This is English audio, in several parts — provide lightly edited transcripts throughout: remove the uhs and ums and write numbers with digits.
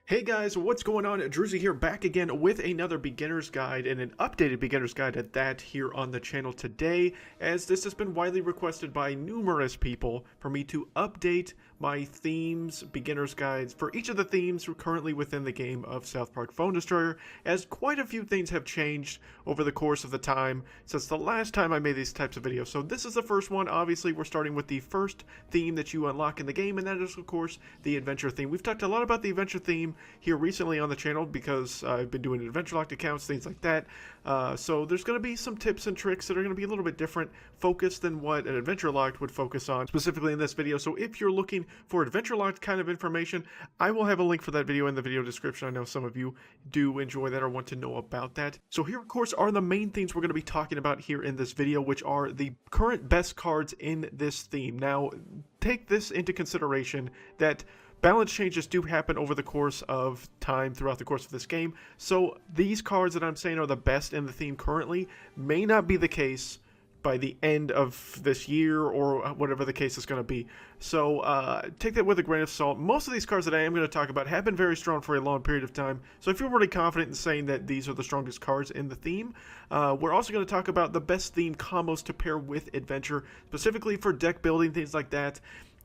Hey guys, what's going on? Druzy here, back again with another beginner's guide and an updated beginner's guide at that here on the channel today, as this has been widely requested by numerous people for me to update my themes, beginner's guides for each of the themes currently within the game of South Park Phone Destroyer, as quite a few things have changed over the course of the time since the last time I made these types of videos. So this is the first one. Obviously, we're starting with the first theme that you unlock in the game, and that is, of course, the adventure theme. We've talked a lot about the adventure theme here recently on the channel because I've been doing adventure locked accounts, things like that. So there's going to be some tips and tricks that are going to be a little bit different focused than what an adventure locked would focus on specifically in this video. So if you're looking for adventure locked kind of information, I will have a link for that video in the video description. I know some of you do enjoy that or want to know about that. So here, of course, are the main things we're going to be talking about here in this video, which are the current best cards in this theme. Now, take this into consideration that balance changes do happen over the course of time throughout the course of this game, so these cards that I'm saying are the best in the theme currently may not be the case by the end of this year or whatever the case is going to be. So take that with a grain of salt. Most of these cards that I am going to talk about have been very strong for a long period of time, so I feel really confident in saying that these are the strongest cards in the theme. We're also going to talk about the best theme combos to pair with adventure, specifically for deck building, things like that.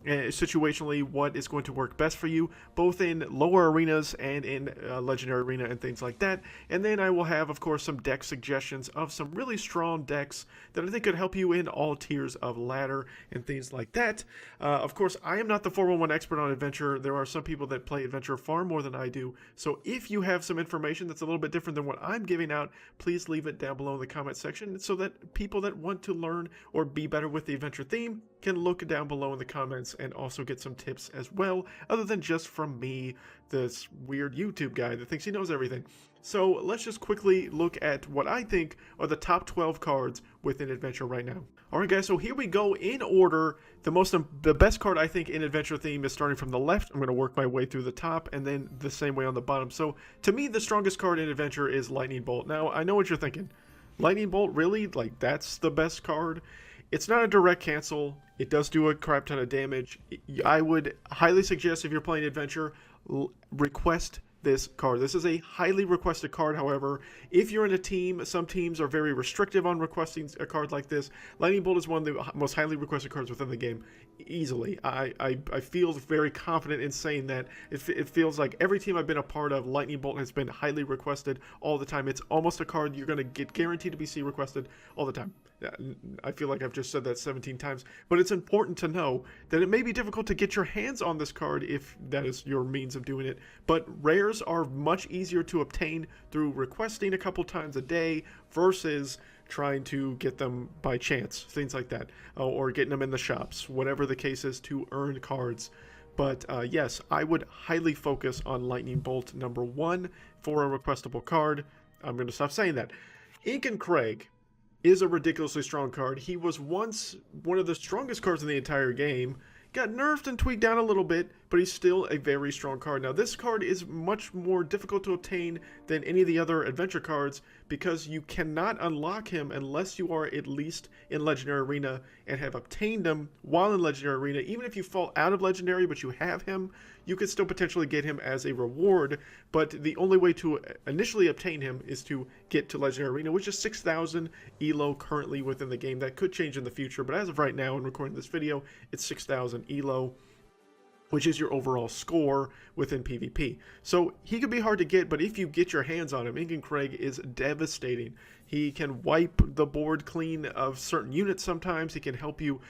Situationally, what is going to work best for you, both in lower arenas and in legendary arena and things like that. And then I will have, of course, some deck suggestions of some really strong decks that I think could help you in all tiers of ladder and things like that. Of course, I am not the 411 expert on adventure. There are some people that play adventure far more than I do. So if you have some information that's a little bit different than what I'm giving out, please leave it down below in the comment section so that people that want to learn or be better with the adventure theme can look down below in the comments and also get some tips as well, other than just from me, this weird YouTube guy that thinks he knows everything. So let's just quickly look at what I think are the top 12 cards within Adventure right now. Alright guys, so here we go in order. The best card I think in Adventure theme is starting from the left. I'm going to work my way through the top and then the same way on the bottom. So to me, the strongest card in Adventure is Lightning Bolt. Now, I know what you're thinking. Lightning Bolt, really? Like, that's the best card? It's not a direct cancel. It does do a crap ton of damage. I would highly suggest, if you're playing Adventure, request this card. This is a highly requested card. However, if you're in a team, some teams are very restrictive on requesting a card like this. Lightning Bolt is one of the most highly requested cards within the game, easily. I feel very confident in saying that. It feels like every team I've been a part of, Lightning Bolt has been highly requested all the time. It's almost a card you're going to get guaranteed to be requested all the time. I feel like I've just said that 17 times, but it's important to know that it may be difficult to get your hands on this card if that is your means of doing it, but rares are much easier to obtain through requesting a couple times a day versus trying to get them by chance, things like that, or getting them in the shops, whatever the case is, to earn cards. But yes, I would highly focus on Lightning Bolt #1 for a requestable card. I'm going to stop saying that. Incan Craig is a ridiculously strong card. He was once one of the strongest cards in the entire game. Got nerfed and tweaked down a little bit, but he's still a very strong card. Now, this card is much more difficult to obtain than any of the other adventure cards because you cannot unlock him unless you are at least in Legendary Arena and have obtained him while in Legendary Arena. Even if you fall out of Legendary but you have him, you could still potentially get him as a reward, but the only way to initially obtain him is to get to Legendary Arena, which is 6,000 ELO currently within the game. That could change in the future, but as of right now, in recording this video, it's 6,000 ELO, which is your overall score within PvP. So he can be hard to get, but if you get your hands on him, Incan Craig is devastating. He can wipe the board clean of certain units sometimes. He can help you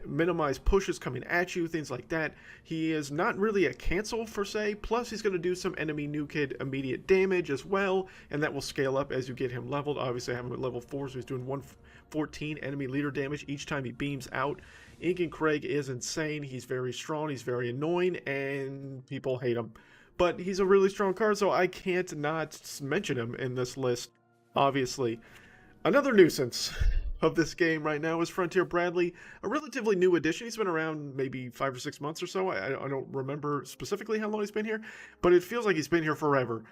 minimize pushes coming at you, things like that. He is not really a cancel per se, plus he's going to do some enemy new kid immediate damage as well, and that will scale up as you get him leveled. Obviously I have him at level 4, so he's doing 114 enemy leader damage each time he beams out. Incan Craig is insane. He's very strong, he's very annoying, and people hate him. But he's a really strong card, so I can't not mention him in this list, obviously. Another nuisance of this game right now is Frontier Bradley, a relatively new addition. He's been around maybe 5 or 6 months or so. I don't remember specifically how long he's been here, but it feels like he's been here forever.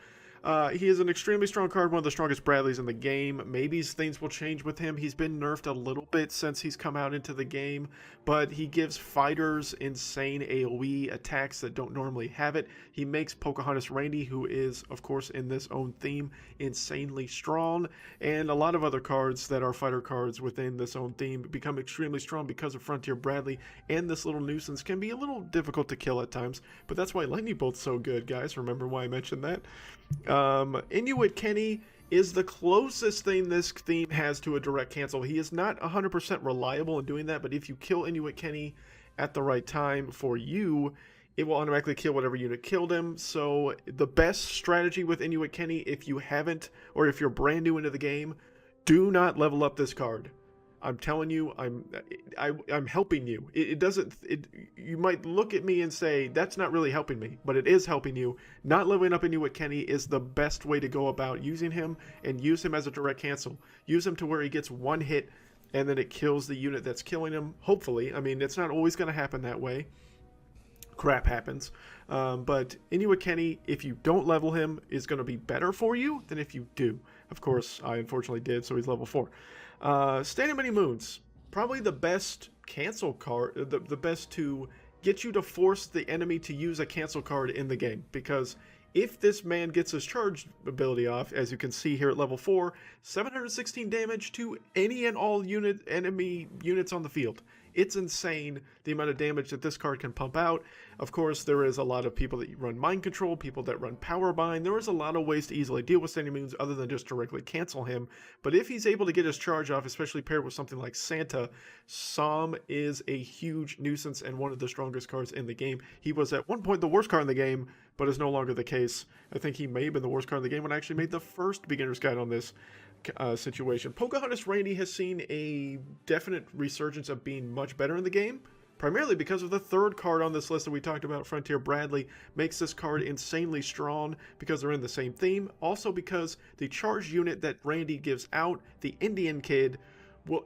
He is an extremely strong card, one of the strongest Bradleys in the game. Maybe things will change with him. He's been nerfed a little bit since he's come out into the game, but he gives fighters insane AoE attacks that don't normally have it. He makes Pocahontas Randy, who is, of course, in this own theme, insanely strong, and a lot of other cards that are fighter cards within this own theme become extremely strong because of Frontier Bradley, and this little nuisance can be a little difficult to kill at times, but that's why Lightning Bolt's so good, guys. Remember why I mentioned that? Inuit Kenny is the closest thing this theme has to a direct cancel. He is not 100% reliable in doing that, but if you kill Inuit Kenny at the right time for you, it will automatically kill whatever unit killed him. So the best strategy with Inuit Kenny, if you haven't, or if you're brand new into the game, do not level up this card. I'm telling you, I'm helping you. You might look at me and say, that's not really helping me, but it is helping you. Not leveling up Inuit Kenny is the best way to go about using him, and use him as a direct cancel. Use him to where he gets one hit, and then it kills the unit that's killing him, hopefully. I mean, it's not always going to happen that way. Crap happens. But Inuit Kenny, if you don't level him, is going to be better for you than if you do. Of course, I unfortunately did, so he's level 4. Stand of Many Moons, probably the best cancel card, the best to get you to force the enemy to use a cancel card in the game, because if this man gets his charge ability off, as you can see here at level 4, 716 damage to any and all enemy units on the field. It's insane the amount of damage that this card can pump out. Of course, there is a lot of people that run Mind Control, people that run Power Bind. There is a lot of ways to easily deal with Stand of Many Moons other than just directly cancel him. But if he's able to get his charge off, especially paired with something like Santa, Psalm is a huge nuisance and one of the strongest cards in the game. He was at one point the worst card in the game, but is no longer the case. I think he may have been the worst card in the game when I actually made the first beginner's guide on this situation. Pocahontas Randy has seen a definite resurgence of being much better in the game, primarily because of the third card on this list that we talked about, Frontier Bradley, makes this card insanely strong because they're in the same theme. Also because the charge unit that Randy gives out, the Indian Kid,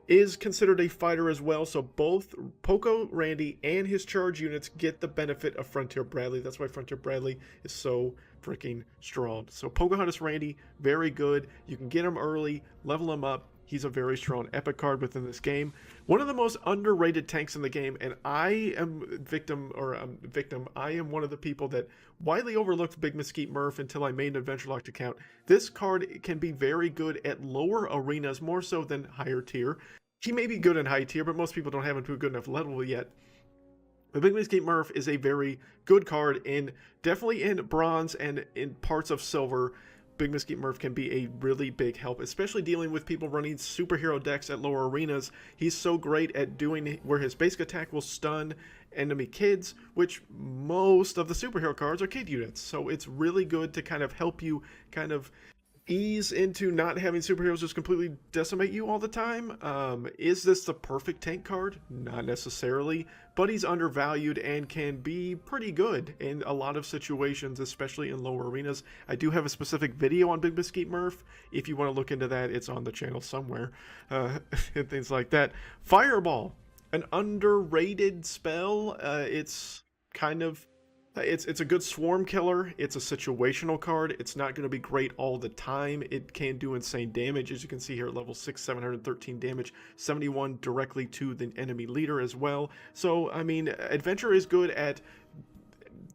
is considered a fighter as well, so both Poco Randy and his charge units get the benefit of Frontier Bradley. That's why Frontier Bradley is so freaking strong. So Pocahontas Randy, very good. You can get him early, level him up. He's a very strong epic card within this game. One of the most underrated tanks in the game, and I am I am one of the people that widely overlooked Big Mesquite Murph until I made an Adventure Locked account. This card can be very good at lower arenas, more so than higher tier. He may be good in high tier, but most people don't have him to a good enough level yet. The Big Mesquite Murph is a very good card, definitely in bronze and in parts of silver. Big Mesquite Murph can be a really big help, especially dealing with people running superhero decks at lower arenas. He's so great at doing where his basic attack will stun enemy kids, which most of the superhero cards are kid units. So it's really good to kind of help you kind of ease into not having superheroes just completely decimate you all the time. Is this the perfect tank card? Not necessarily, but he's undervalued and can be pretty good in a lot of situations, especially in lower arenas. I do have a specific video on Big Mesquite Murph. If you want to look into that, it's on the channel somewhere, and things like that. Fireball, an underrated spell. It's kind of it's a good swarm killer. It's a situational card. It's not going to be great all the time. It can do insane damage, as you can see here at level 6, 713 damage, 71 directly to the enemy leader as well. So, I mean, Adventure is good at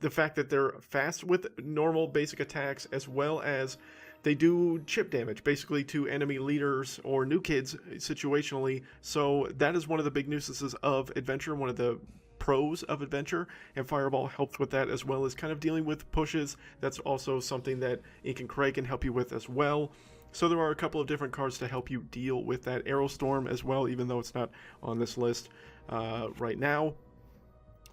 the fact that they're fast with normal basic attacks, as well as they do chip damage, basically to enemy leaders or new kids situationally. So that is one of the big nuisances of Adventure, one of the pros of Adventure, and Fireball helps with that, as well as kind of dealing with pushes. That's also something that Ink and Cray can help you with as well. So there are a couple of different cards to help you deal with that. Aerostorm as well, even though it's not on this list right now.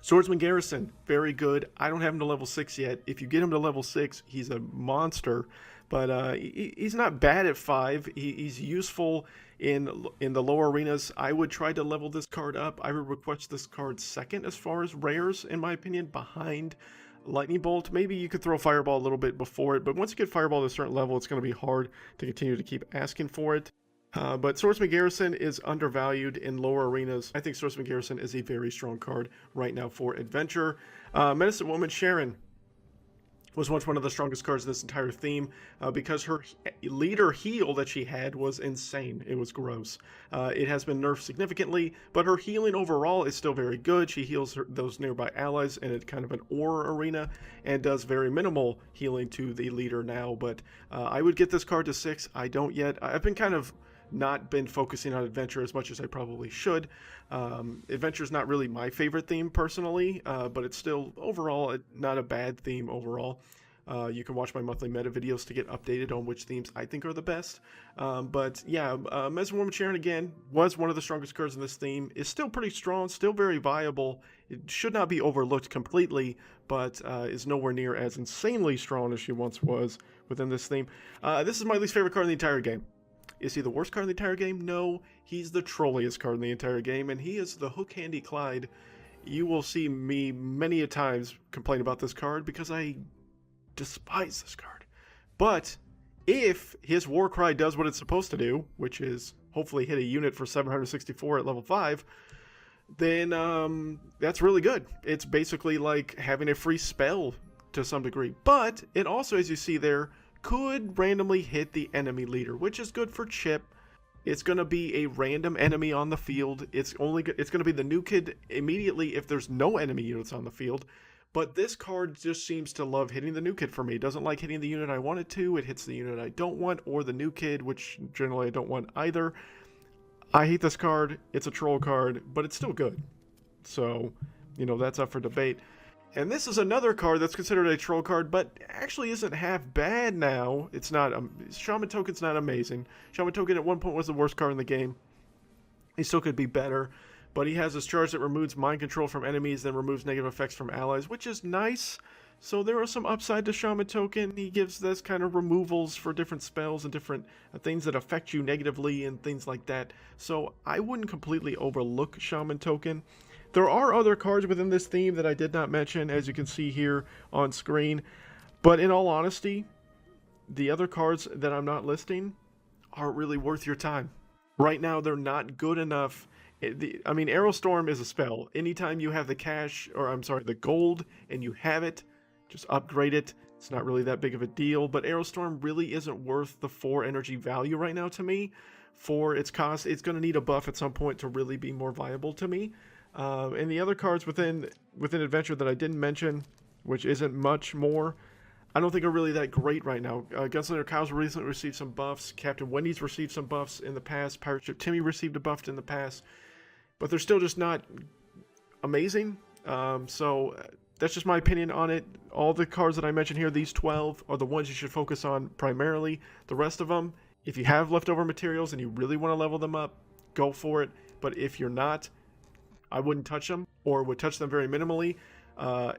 Swordsman Garrison, very good. I don't have him to level 6 yet. If you get him to level 6, he's a monster. But he's not bad at 5. He's useful in the lower arenas. I would try to level this card up. I would request this card second as far as rares, in my opinion, behind Lightning Bolt. Maybe you could throw Fireball a little bit before it, but once you get Fireball to a certain level, it's going to be hard to continue to keep asking for it. But Swordsman Garrison is undervalued in lower arenas. I think Swordsman Garrison is a very strong card right now for Adventure. Medicine Woman Sharon. was once one of the strongest cards in this entire theme because her leader heal that she had was insane. It was gross. It has been nerfed significantly, but her healing overall is still very good. She heals those nearby allies in a kind of an ore arena and does very minimal healing to the leader now, but I would get this card to 6. I don't yet. I've been kind of not been focusing on adventure as much as I probably should. Adventure is not really my favorite theme personally, but it's still overall not a bad theme overall. You can watch my monthly meta videos to get updated on which themes I think are the best. But yeah, Mesmerwoman Sharon again was one of the strongest cards in this theme. Is still pretty strong, still very viable. It should not be overlooked completely, but is nowhere near as insanely strong as she once was within this theme. This is my least favorite card in the entire game. Is he the worst card in the entire game? No, he's the trolliest card in the entire game, and he is the Hook Handy Clyde. You will see me many a times complain about this card because I despise this card. But if his Warcry does what it's supposed to do, which is hopefully hit a unit for 764 at level 5, then that's really good. It's basically like having a free spell to some degree. But it also, as you see there, could randomly hit the enemy leader, which is good for Chip. It's going to be a random enemy on the field. It's going to be the new kid immediately if there's no enemy units on the field. But this card just seems to love hitting the new kid for me. It doesn't like hitting the unit I want it to. It hits the unit I don't want, or the new kid, which generally I don't want either. I hate this card. It's a troll card, but it's still good. So, you know, that's up for debate. And this is another card that's considered a troll card, but actually isn't half bad now. It's not, Shaman Token's not amazing. Shaman Token at one point was the worst card in the game. He still could be better, but he has this charge that removes mind control from enemies, then removes negative effects from allies, which is nice. So there are some upside to Shaman Token. He gives this kind of removals for different spells and different things that affect you negatively and things like that. So I wouldn't completely overlook Shaman Token. There are other cards within this theme that I did not mention, as you can see here on screen. But in all honesty, the other cards that I'm not listing aren't really worth your time. Right now, they're not good enough. I mean, Aerostorm is a spell. Anytime you have the cash, or I'm sorry, the gold, and you have it, just upgrade it. It's not really that big of a deal, but Aerostorm really isn't worth the 4 energy value right now to me. For its cost, it's going to need a buff at some point to really be more viable to me. And the other cards within Adventure that I didn't mention, which isn't much more, I don't think are really that great right now. Gunslinger Kyle's recently received some buffs. Captain Wendy's received some buffs in the past. Pirate Ship Timmy received a buff in the past. But they're still just not amazing. So that's just my opinion on it. All the cards that I mentioned here, these 12, are the ones you should focus on primarily. The rest of them, if you have leftover materials and you really want to level them up, go for it. But if you're not, I wouldn't touch them, or would touch them very minimally.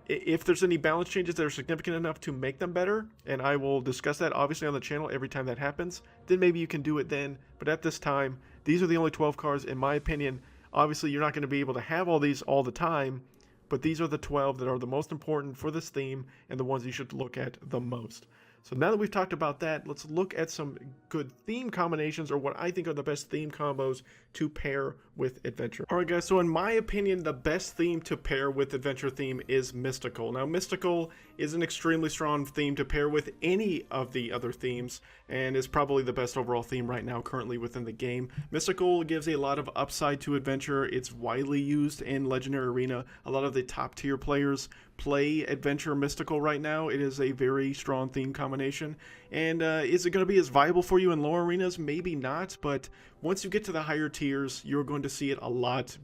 If there's any balance changes that are significant enough to make them better, and I will discuss that obviously on the channel every time that happens, then maybe you can do it then. But at this time, these are the only 12 cards, in my opinion. Obviously, you're not going to be able to have all these all the time, but these are the 12 that are the most important for this theme and the ones you should look at the most. So now that we've talked about that, let's look at some good theme combinations, or what I think are the best theme combos to pair with Adventure. Alright guys, so in my opinion, the best theme to pair with Adventure theme is Mystical. Now Mystical is an extremely strong theme to pair with any of the other themes, and is probably the best overall theme right now currently within the game. Mystical gives a lot of upside to Adventure. It's widely used in Legendary Arena. A lot of the top tier players play Adventure Mystical right now. It is a very strong theme combination. And is it going to be as viable for you in lower arenas? Maybe not, but once you get to the higher tiers, you're going to see it a lot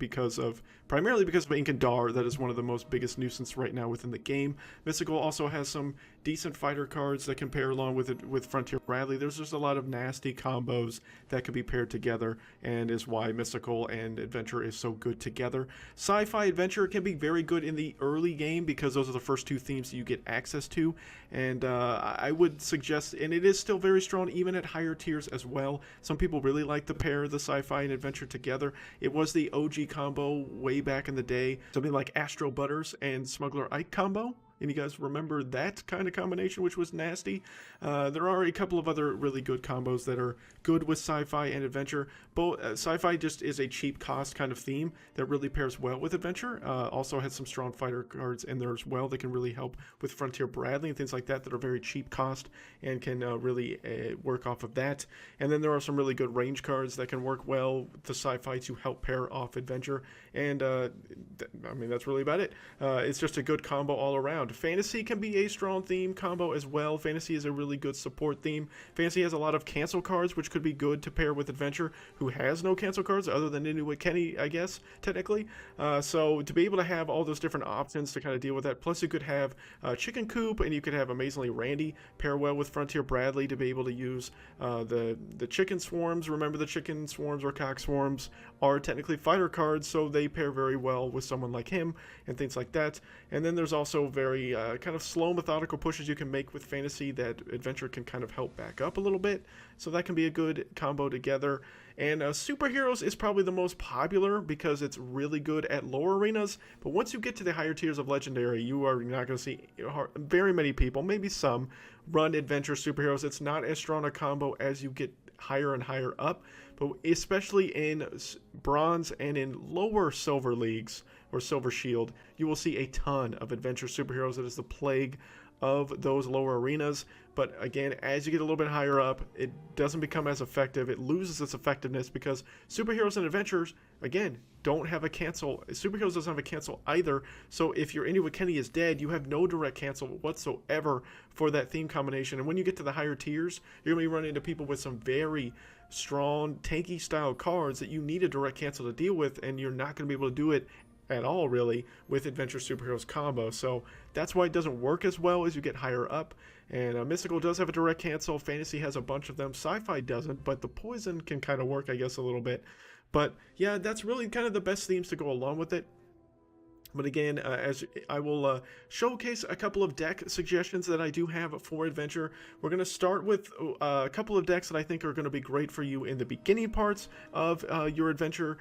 primarily because of Ink and Dar. That is one of the most biggest nuisance right now within the game. Mystical also has some decent fighter cards that can pair along with it with Frontier Bradley. There's just a lot of nasty combos that could be paired together, and is why Mystical and Adventure is so good together. Sci-Fi Adventure can be very good in the early game because those are the first 2 themes that you get access to, and I would suggest, and it is still very strong even at higher tiers as well. Some people really like to pair the Sci-Fi and Adventure together. It was the OG combo way back in the day, something like Astro Butters and Smuggler Ike combo, and you guys remember that kind of combination, which was nasty. There are a couple of other really good combos that are good with sci-fi and adventure. Both sci-fi just is a cheap cost kind of theme that really pairs well with adventure. Also has some strong fighter cards in there as well that can really help with Frontier Bradley and things like that are very cheap cost and can really work off of that. And then there are some really good range cards that can work well with the sci-fi to help pair off adventure. And I mean, that's really about it. It's just a good combo all around. Fantasy can be a strong theme combo as well. Fantasy is a really good support theme. Fantasy has a lot of cancel cards, which could be good to pair with adventure, who has no cancel cards other than Inuit Kenny, I guess, technically. So to be able to have all those different options to kind of deal with that, plus you could have Chicken Coop, and you could have Amazingly Randy pair well with Frontier Bradley to be able to use the Chicken Swarms. Remember, the Chicken Swarms or Cock Swarms are technically fighter cards, so they pair very well with someone like him and things like that. And then there's also very kind of slow methodical pushes you can make with Fantasy that adventure can kind of help back up a little bit, so that can be a good combo together. And Superheroes is probably the most popular because it's really good at lower arenas, but once you get to the higher tiers of Legendary, you are not going to see very many people, maybe some, run Adventure Superheroes. It's not as strong a combo as you get higher and higher up, but especially in Bronze and in lower Silver Leagues or Silver Shield, you will see a ton of Adventure Superheroes. It is the plague of those lower arenas. But again, as you get a little bit higher up, it doesn't become as effective. It loses its effectiveness because Superheroes and Adventures, again, don't have a cancel. Superheroes doesn't have a cancel either. So if your Inuit Kenny is dead, you have no direct cancel whatsoever for that theme combination. And when you get to the higher tiers, you're going to be running into people with some very strong tanky style cards that you need a direct cancel to deal with, and you're not going to be able to do it at all really with Adventure Superheroes combo. So that's why it doesn't work as well as you get higher up. And Mystical does have a direct cancel. Fantasy has a bunch of them. Sci-Fi doesn't, but the poison can kind of work, I guess, a little bit. But yeah, that's really kind of the best themes to go along with it. But again, as I will showcase a couple of deck suggestions that I do have for Adventure. We're going to start with a couple of decks that I think are going to be great for you in the beginning parts of your Adventure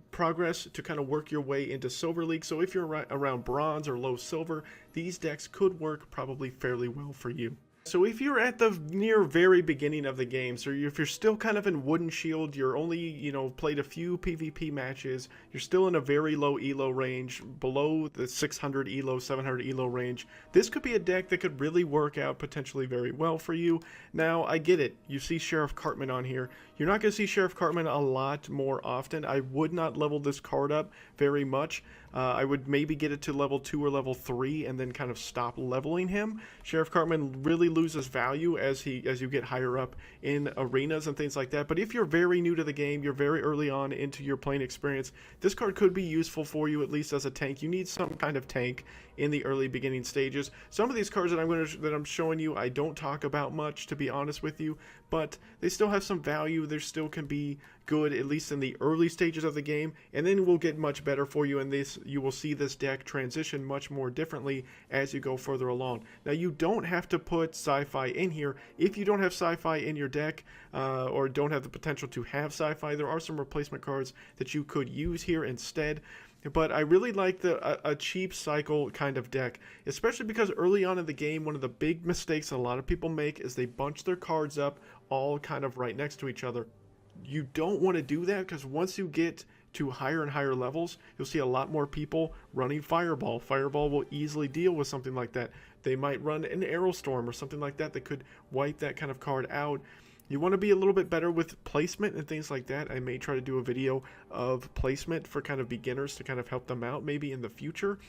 progress to kind of work your way into Silver League. So if you're around Bronze or low Silver, these decks could work probably fairly well for you. So if you're at the near very beginning of the game, so if you're still kind of in Wooden Shield, you're only, played a few PvP matches, you're still in a very low elo range, below the 600 elo, 700 elo range, this could be a deck that could really work out potentially very well for you. Now, I get it. You see Sheriff Cartman on here. You're not going to see Sheriff Cartman a lot more often. I would not level this card up very much. I would maybe get it to level 2 or level 3 and then kind of stop leveling him. Sheriff Cartman really loses value as you get higher up in arenas and things like that. But if you're very new to the game, you're very early on into your playing experience, this card could be useful for you, at least as a tank. You need some kind of tank in the early beginning stages. Some of these cards that I'm showing you, I don't talk about much, to be honest with you, but they still have some value. They still can be good, at least in the early stages of the game, and then will get much better for you, and you will see this deck transition much more differently as you go further along. Now, you don't have to put Sci-Fi in here. If you don't have Sci-Fi in your deck, or don't have the potential to have Sci-Fi, there are some replacement cards that you could use here instead. But I really like a cheap cycle kind of deck, especially because early on in the game, one of the big mistakes a lot of people make is they bunch their cards up all kind of right next to each other. You don't want to do that, because once you get to higher and higher levels, you'll see a lot more people running Fireball. Fireball will easily deal with something like that. They might run an Aerostorm or something like that that could wipe that kind of card out. You want to be a little bit better with placement and things like that. I may try to do a video of placement for kind of beginners to kind of help them out maybe in the future.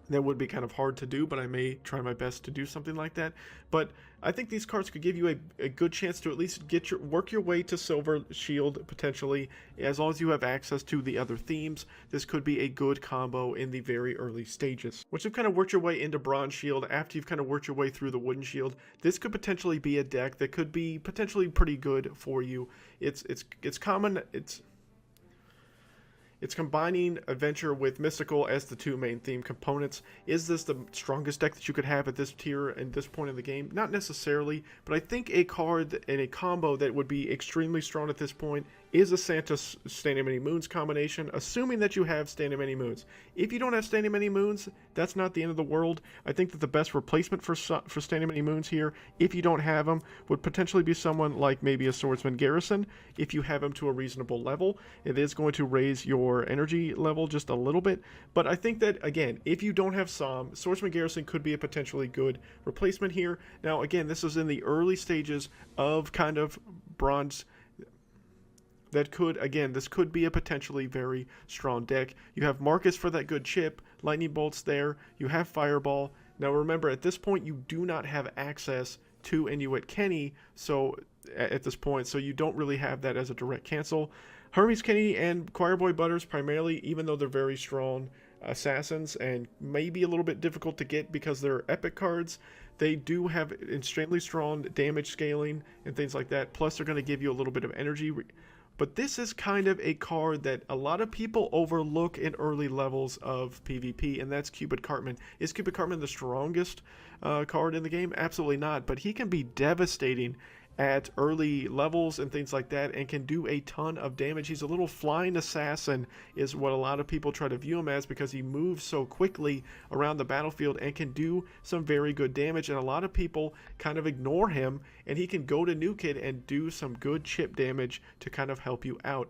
That would be kind of hard to do, but I may try my best to do something like that. But I think these cards could give you a good chance to at least work your way to Silver Shield, potentially. As long as you have access to the other themes, this could be a good combo in the very early stages. Once you've kind of worked your way into Bronze Shield, after you've kind of worked your way through the Wooden Shield, this could potentially be a deck that could be potentially pretty good for you. It's common. It's combining Adventure with Mystical as the two main theme components. Is this the strongest deck that you could have at this tier and this point in the game? Not necessarily, but I think a card and a combo that would be extremely strong at this point is a Santa Standing Many Moons combination, assuming that you have Standing Many Moons. If you don't have Standing Many Moons, that's not the end of the world. I think that the best replacement for Standing Many Moons here, if you don't have them, would potentially be someone like maybe a Swordsman Garrison. If you have him to a reasonable level, it is going to raise your energy level just a little bit. But I think that, again, if you don't have Som, Swordsman Garrison could be a potentially good replacement here. Now, again, this is in the early stages of kind of bronze. That could, again, this could be a potentially very strong deck. You have Marcus for that good chip, Lightning Bolt's there, you have Fireball. Now remember, at this point, you do not have access to Inuit Kenny, so at this point, so you don't really have that as a direct cancel. Hermes Kenny and Choirboy Butters primarily, even though they're very strong assassins and maybe a little bit difficult to get because they're epic cards, they do have extremely strong damage scaling and things like that, plus they're going to give you a little bit of energy. But this is kind of a card that a lot of people overlook in early levels of PvP, and that's Cupid Cartman. Is Cupid Cartman the strongest card in the game? Absolutely not, but he can be devastating at early levels and things like that, and can do a ton of damage. He's a little flying assassin is what a lot of people try to view him as, because he moves so quickly around the battlefield and can do some very good damage, and a lot of people kind of ignore him, and he can go to New Kid and do some good chip damage to kind of help you out.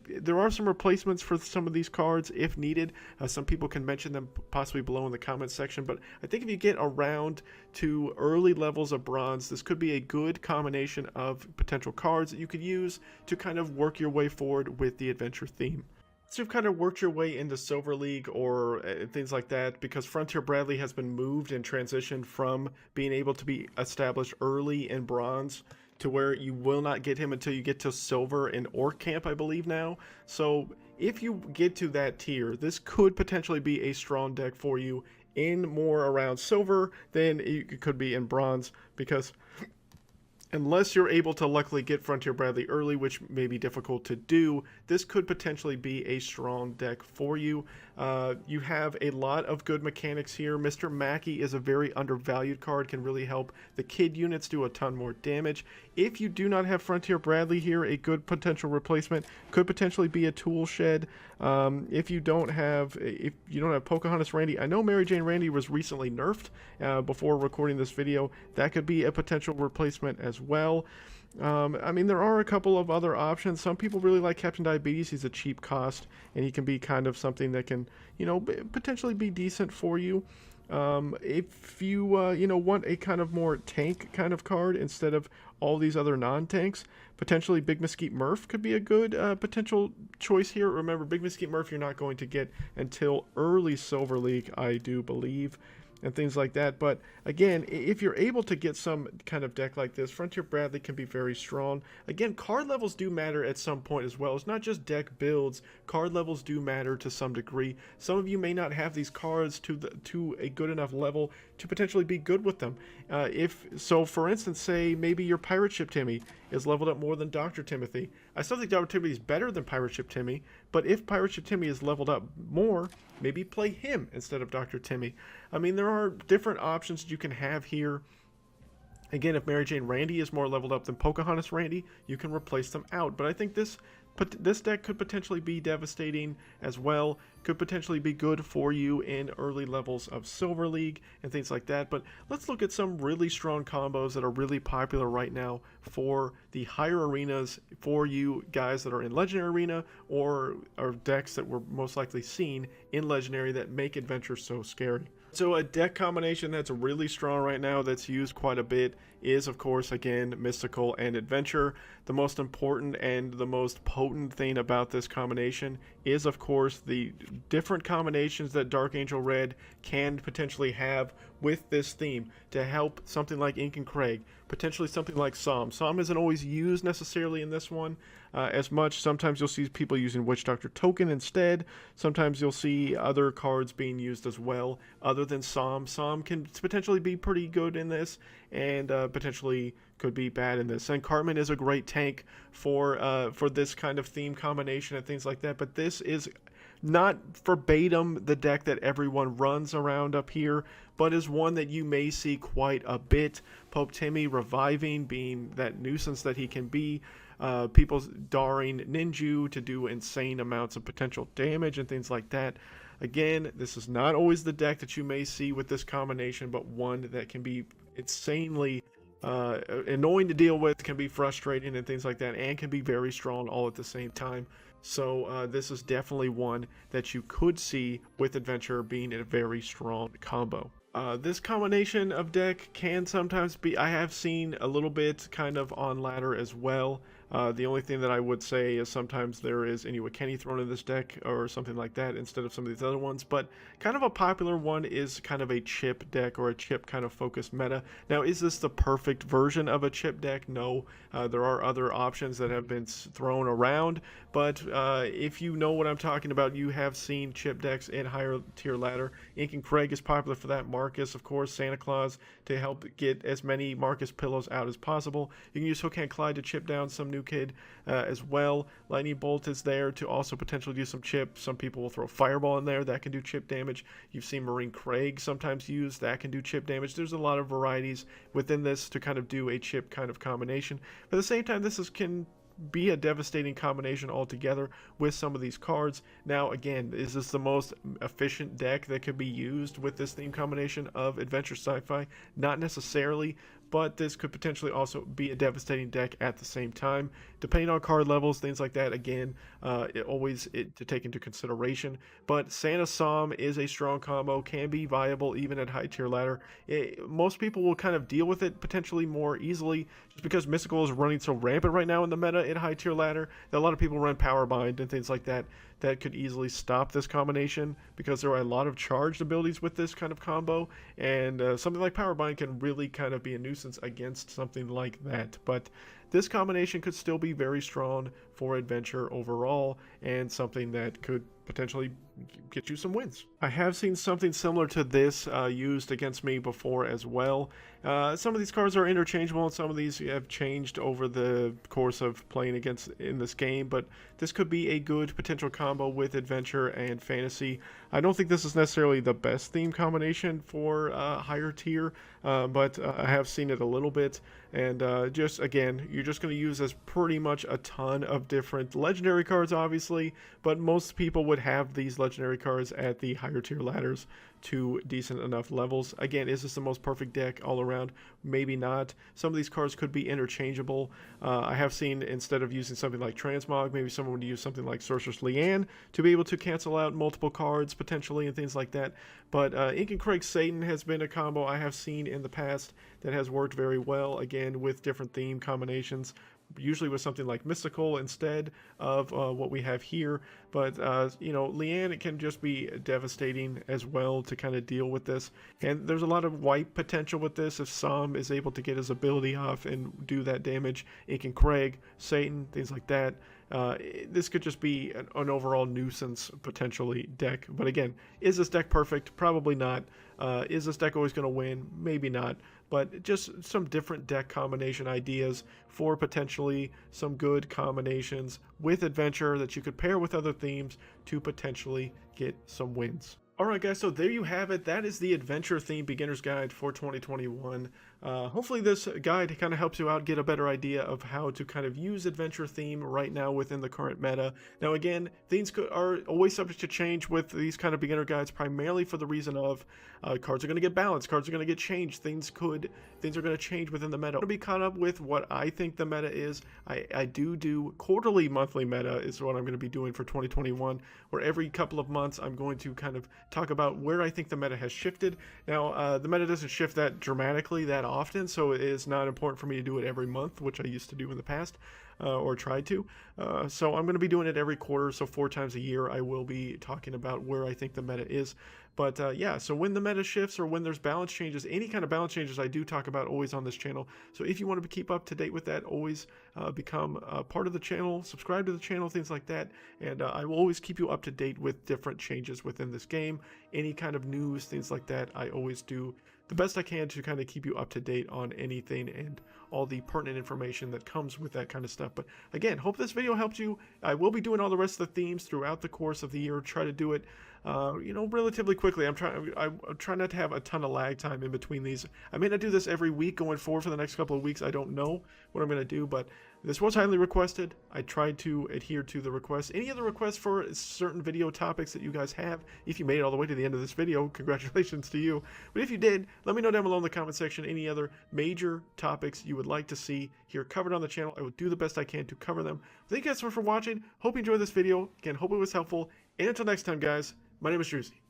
There are some replacements for some of these cards if needed. Some people can mention them possibly below in the comments section, but I think if you get around to early levels of bronze, this could be a good combination of potential cards that you could use to kind of work your way forward with the adventure theme. So you've kind of worked your way into Silver League or things like that, because Frontier Bradley has been moved and transitioned from being able to be established early in bronze to where you will not get him until you get to silver in Orc Camp, I believe now. So if you get to that tier, this could potentially be a strong deck for you in more around silver than it could be in bronze, because unless you're able to luckily get Frontier Bradley early, which may be difficult to do, this could potentially be a strong deck for you. You have a lot of good mechanics here. Mr. Mackey is a very undervalued card, can really help the kid units do a ton more damage. If you do not have Frontier Bradley here, a good potential replacement could potentially be a Tool Shed. If you don't have Pocahontas Randy, I know Mary Jane Randy was recently nerfed before recording this video. That could be a potential replacement as well. I mean, there are a couple of other options. Some people really like Captain Diabetes. He's a cheap cost, and he can be kind of something that can, potentially be decent for you. If you, want a kind of more tank kind of card instead of all these other non-tanks, potentially Big Mesquite Murph could be a good potential choice here. Remember, Big Mesquite Murph you're not going to get until early Silver League, I do believe, and things like that. But again, if you're able to get some kind of deck like this, Frontier Bradley can be very strong. Again, card levels do matter at some point as well. It's not just deck builds. Card levels do matter to some degree. Some of you may not have these cards to a good enough level to potentially be good with them. For instance, say maybe your Pirate Ship Timmy is leveled up more than Dr. Timothy. I still think Dr. Timothy is better than Pirate Ship Timmy, but if Pirate Ship Timmy is leveled up more, maybe play him instead of Dr. Timmy. I mean, there are different options you can have here. Again, if Mary Jane Randy is more leveled up than Pocahontas Randy, you can replace them out. But I think this deck could potentially be devastating as well. Could potentially be good for you in early levels of Silver League and things like that. But let's look at some really strong combos that are really popular right now for the higher arenas, for you guys that are in Legendary Arena or decks that were most likely seen in Legendary that make Adventure so scary. So a deck combination that's really strong right now that's used quite a bit is, of course, again, Mystical and Adventure. The most important and the most potent thing about this combination is, of course, the different combinations that Dark Angel Red can potentially have with this theme to help something like Ink and Craig, potentially something like Som. Som isn't always used necessarily in this one as much. Sometimes you'll see people using Witch Doctor Token instead. Sometimes you'll see other cards being used as well other than Som. Som can potentially be pretty good in this and potentially could be bad in this. And Cartman is a great tank for this kind of theme combination and things like that, but this is not verbatim the deck that everyone runs around up here, but is one that you may see quite a bit. Pope Timmy reviving, being that nuisance that he can be. people daring Ninju to do insane amounts of potential damage and things like that. Again, this is not always the deck that you may see with this combination, but one that can be insanely annoying to deal with, can be frustrating and things like that, and can be very strong all at the same time. So this is definitely one that you could see with Adventure being a very strong combo. This combination of deck can sometimes be, I have seen a little bit kind of on ladder as well. The only thing that I would say is sometimes there is Inuwa thrown in this deck or something like that instead of some of these other ones, but kind of a popular one is kind of a chip deck or a chip kind of focused meta. Now, is this the perfect version of a chip deck? No. There are other options that have been thrown around, but if you know what I'm talking about, you have seen chip decks in higher tier ladder. Ink and Craig is popular for that. Marcus, of course, Santa Claus to help get as many Marcus pillows out as possible. You can use Hook Hand Clyde to chip down some new kid as well. Lightning Bolt is there to also potentially do some chip. Some people will throw Fireball in there that can do chip damage. You've seen Marine Craig sometimes used that can do chip damage. There's a lot of varieties within this to kind of do a chip kind of combination. But at the same time, can be a devastating combination altogether with some of these cards. Now, again, is this the most efficient deck that could be used with this theme combination of Adventure Sci-Fi? Not necessarily, but this could potentially also be a devastating deck at the same time, depending on card levels, things like that. Again, to take into consideration. But Santa Som is a strong combo, can be viable even at high tier ladder. Most people will kind of deal with it potentially more easily, just because Mystical is running so rampant right now in the meta in high tier ladder that a lot of people run Power Bind and things like that. That could easily stop this combination because there are a lot of charged abilities with this kind of combo, and something like Power Bind can really kind of be a nuisance against something like that. But this combination could still be very strong for Adventure overall, and something that could potentially get you some wins. I have seen something similar to this used against me before as well. Some of these cards are interchangeable, and some of these have changed over the course of playing against in this game, but this could be a good potential combo with Adventure and Fantasy. I don't think this is necessarily the best theme combination for higher tier, but I have seen it a little bit, and just again, you're just going to use as pretty much a ton of different legendary cards, obviously, but most people would have these legendary cards at the higher tier ladders to decent enough levels. Again, is this the most perfect deck all around? Maybe not. Some of these cards could be interchangeable. I have seen, instead of using something like Transmog, maybe someone would use something like Sorceress Leanne to be able to cancel out multiple cards potentially and things like that. But Ink and Craig Satan has been a combo I have seen in the past that has worked very well, again, with different theme combinations, usually with something like Mystical instead of what we have here. But Leanne, it can just be devastating as well to kind of deal with this, and there's a lot of wipe potential with this if Som is able to get his ability off and do that damage. Ink and Craig Satan, things like that. This could just be an overall nuisance potentially deck. But again, is this deck perfect? Probably not. Is this deck always going to win? Maybe not. But just some different deck combination ideas for potentially some good combinations with Adventure that you could pair with other themes to potentially get some wins. Alright guys, so there you have it. That is the Adventure Theme Beginner's Guide for 2021. Hopefully this guide kind of helps you out, get a better idea of how to kind of use Adventure theme right now within the current meta. Now again, things are always subject to change with these kind of beginner guides, primarily for the reason of cards are going to get balanced, cards are going to get changed, things are going to change within the meta. I'm going to be caught up with what I think the meta is. I do quarterly, monthly meta is what I'm going to be doing for 2021, where every couple of months I'm going to kind of talk about where I think the meta has shifted. Now, the meta doesn't shift that dramatically that often, so it is not important for me to do it every month, which I used to do in the past, or tried to. So I'm going to be doing it every quarter, so 4 times a year I will be talking about where I think the meta is. But yeah, so when the meta shifts or when there's balance changes, any kind of balance changes I do talk about always on this channel. So if you want to keep up to date with that, always become part of the channel, subscribe to the channel, things like that. And I will always keep you up to date with different changes within this game. Any kind of news, things like that, I always do the best I can to kind of keep you up to date on anything and all the pertinent information that comes with that kind of stuff. But again, hope this video helped you. I will be doing all the rest of the themes throughout the course of the year. Try to do it, relatively quickly. I'm trying not to have a ton of lag time in between these. I may not do this every week going forward for the next couple of weeks. I don't know what I'm going to do, but this was highly requested. I tried to adhere to the request. Any other requests for certain video topics that you guys have? If you made it all the way to the end of this video, congratulations to you. But if you did, let me know down below in the comment section any other major topics you would like to see here covered on the channel. I will do the best I can to cover them. Thank you guys so much for watching. Hope you enjoyed this video. Again, hope it was helpful. And until next time, guys, my name is Druzy.